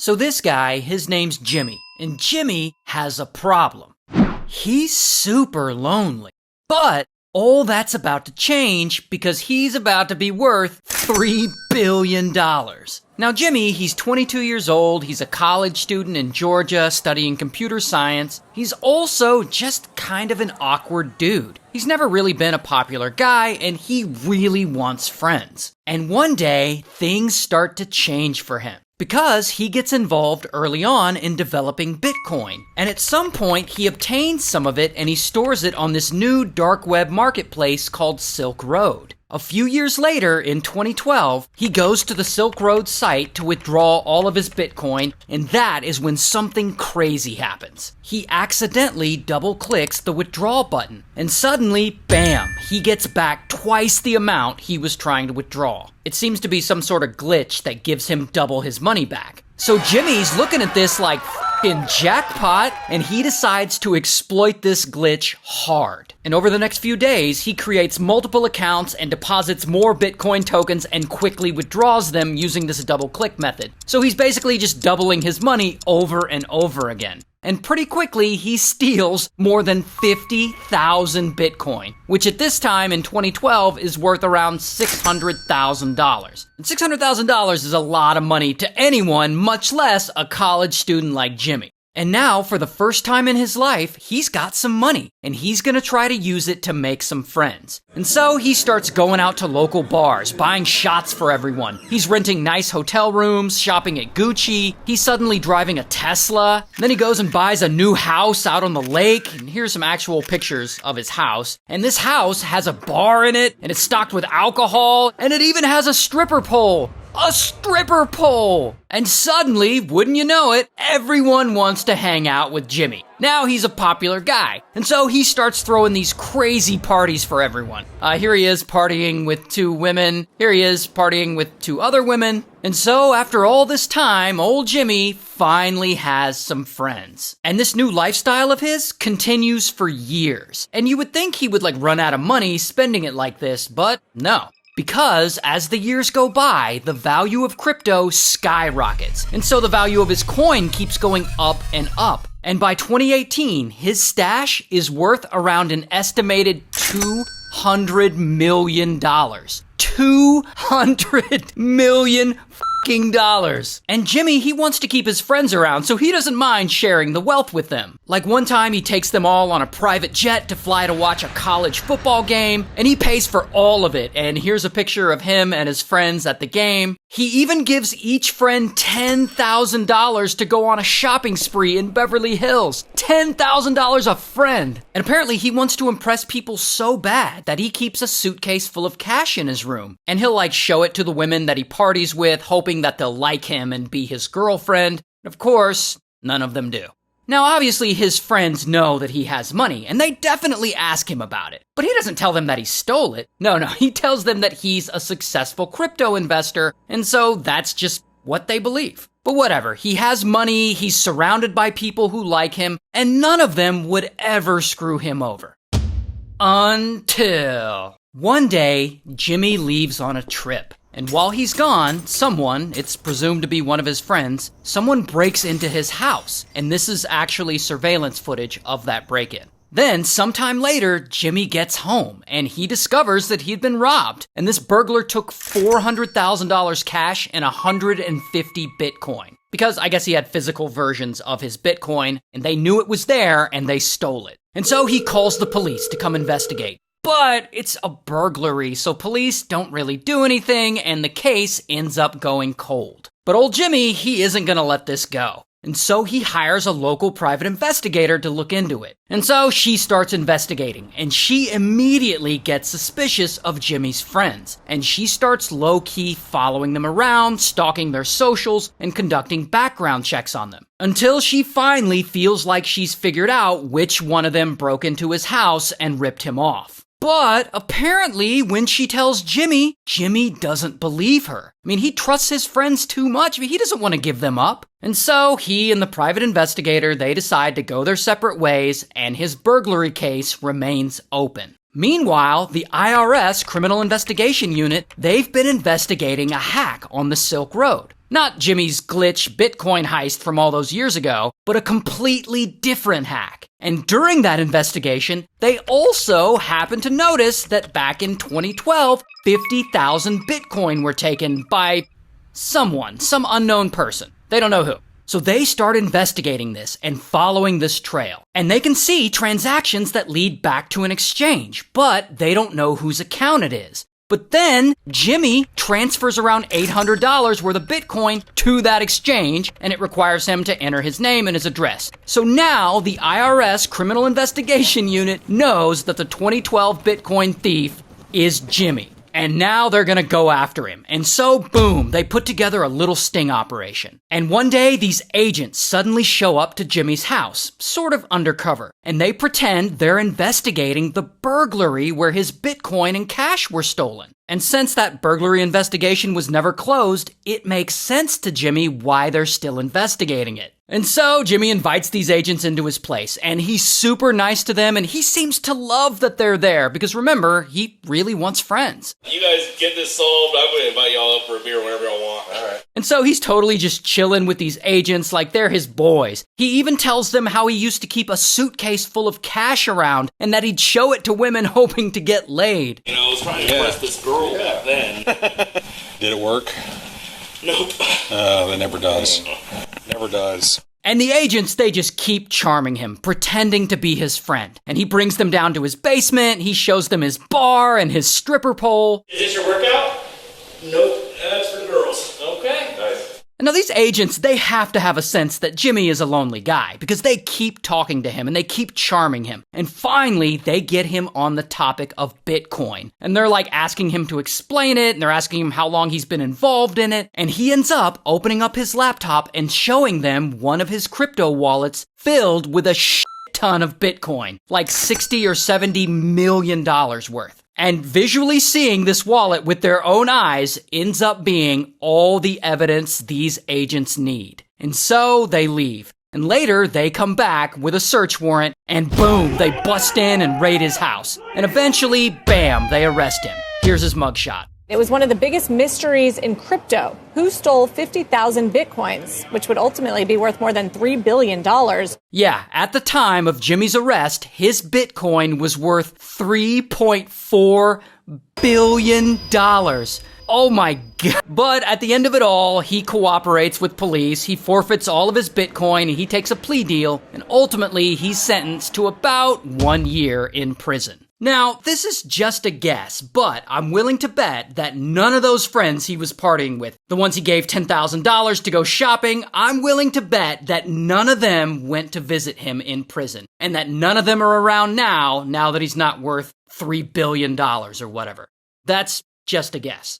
So this guy, his name's Jimmy, and Jimmy has a problem. He's super lonely, but all that's about to change because he's about to be worth $3 billion. Now Jimmy, he's 22 years old, he's a college student in Georgia studying computer science. He's also just kind of an awkward dude. He's never really been a popular guy, and he really wants friends. And one day, things start to change for him, because he gets involved early on in developing Bitcoin. And at some point, he obtains some of it and he stores it on this new dark web marketplace called Silk Road. A few years later, in 2012, he goes to the Silk Road site to withdraw all of his Bitcoin, and that is when something crazy happens. He accidentally double-clicks the withdrawal button, and suddenly, bam, he gets back twice the amount he was trying to withdraw. It seems to be some sort of glitch that gives him double his money back. So Jimmy's looking at this like f***ing jackpot, and he decides to exploit this glitch hard. And over the next few days, he creates multiple accounts and deposits more Bitcoin tokens and quickly withdraws them using this double-click method. So he's basically just doubling his money over and over again. And pretty quickly, he steals more than 50,000 Bitcoin, which at this time in 2012 is worth around $600,000. And $600,000 is a lot of money to anyone, much less a college student like Jimmy. And now, for the first time in his life, he's got some money, and he's gonna try to use it to make some friends. And so he starts going out to local bars, buying shots for everyone. He's renting nice hotel rooms, shopping at Gucci. He's suddenly driving a Tesla. Then he goes and buys a new house out on the lake. And here's some actual pictures of his house. And this house has a bar in it, and it's stocked with alcohol, and it even has a stripper pole. A stripper pole! And suddenly, wouldn't you know it, everyone wants to hang out with Jimmy. Now he's a popular guy, and so he starts throwing these crazy parties for everyone. Here he is partying with 2 women. Here he is partying with 2 other women. And so, after all this time, old Jimmy finally has some friends. And this new lifestyle of his continues for years. And you would think he would run out of money spending it like this, but no. Because as the years go by, the value of crypto skyrockets. And so the value of his coin keeps going up and up. And by 2018, his stash is worth around an estimated $200 million. $200 million dollars. And Jimmy, he wants to keep his friends around, so he doesn't mind sharing the wealth with them. Like one time he takes them all on a private jet to fly to watch a college football game, and he pays for all of it. And here's a picture of him and his friends at the game. He even gives each friend $10,000 to go on a shopping spree in Beverly Hills. $10,000 a friend. And apparently he wants to impress people so bad that he keeps a suitcase full of cash in his room. And he'll show it to the women that he parties with, hoping that they'll like him and be his girlfriend. Of course, none of them do. Now, obviously, his friends know that he has money, and they definitely ask him about it. But he doesn't tell them that he stole it. No, he tells them that he's a successful crypto investor, and so that's just what they believe. But whatever, he has money, he's surrounded by people who like him, and none of them would ever screw him over. Until one day, Jimmy leaves on a trip. And while he's gone, someone, it's presumed to be one of his friends, someone breaks into his house. And this is actually surveillance footage of that break-in. Then, sometime later, Jimmy gets home, and he discovers that he'd been robbed. And this burglar took $400,000 cash and 150 Bitcoin. Because I guess he had physical versions of his Bitcoin, and they knew it was there, and they stole it. And so he calls the police to come investigate. But it's a burglary, so police don't really do anything, and the case ends up going cold. But old Jimmy, he isn't gonna let this go. And so he hires a local private investigator to look into it. And so she starts investigating, and she immediately gets suspicious of Jimmy's friends. And she starts low-key following them around, stalking their socials, and conducting background checks on them. Until she finally feels like she's figured out which one of them broke into his house and ripped him off. But apparently, when she tells Jimmy, Jimmy doesn't believe her. I mean, he trusts his friends too much, but he doesn't want to give them up. And so he and the private investigator, they decide to go their separate ways, and his burglary case remains open. Meanwhile, the IRS Criminal Investigation Unit, they've been investigating a hack on the Silk Road. Not Jimmy's glitch Bitcoin heist from all those years ago, but a completely different hack. And during that investigation, they also happened to notice that back in 2012, 50,000 Bitcoin were taken by someone, some unknown person. They don't know who. So they start investigating this and following this trail. And they can see transactions that lead back to an exchange, but they don't know whose account it is. But then Jimmy transfers around $800 worth of Bitcoin to that exchange, and it requires him to enter his name and his address. So now the IRS Criminal Investigation Unit knows that the 2012 Bitcoin thief is Jimmy. And now they're gonna go after him. And so, boom, they put together a little sting operation. And one day, these agents suddenly show up to Jimmy's house, sort of undercover. And they pretend they're investigating the burglary where his Bitcoin and cash were stolen. And since that burglary investigation was never closed, it makes sense to Jimmy why they're still investigating it. And so Jimmy invites these agents into his place, and he's super nice to them, and he seems to love that they're there, because remember, he really wants friends. You guys get this solved, I'm going to invite y'all up for a beer whenever y'all want. All right. And so he's totally just chilling with these agents like they're his boys. He even tells them how he used to keep a suitcase full of cash around, and that he'd show it to women hoping to get laid. You know, I was trying to impress this girl back then. Did it work? Nope. It never does. Never does. And the agents, they just keep charming him, pretending to be his friend. And he brings them down to his basement, he shows them his bar and his stripper pole. Is this your workout? Nope, that's for the girls. Okay. Nice. And now these agents, they have to have a sense that Jimmy is a lonely guy, because they keep talking to him and they keep charming him. And finally, they get him on the topic of Bitcoin. And they're like asking him to explain it, and they're asking him how long he's been involved in it. And he ends up opening up his laptop and showing them one of his crypto wallets filled with a shit ton of Bitcoin, like 60 or 70 million dollars worth. And visually seeing this wallet with their own eyes ends up being all the evidence these agents need. And so they leave. And later, they come back with a search warrant, and boom, they bust in and raid his house. And eventually, bam, they arrest him. Here's his mugshot. It was one of the biggest mysteries in crypto. Who stole 50,000 Bitcoins, which would ultimately be worth more than $3 billion? Yeah, at the time of Jimmy's arrest, his Bitcoin was worth $3.4 billion. Oh my God. But at the end of it all, he cooperates with police, he forfeits all of his Bitcoin, and he takes a plea deal, and ultimately he's sentenced to about 1 year in prison. Now, this is just a guess, but I'm willing to bet that none of those friends he was partying with, the ones he gave $10,000 to go shopping, I'm willing to bet that none of them went to visit him in prison, and that none of them are around now that he's not worth $3 billion or whatever. That's just a guess.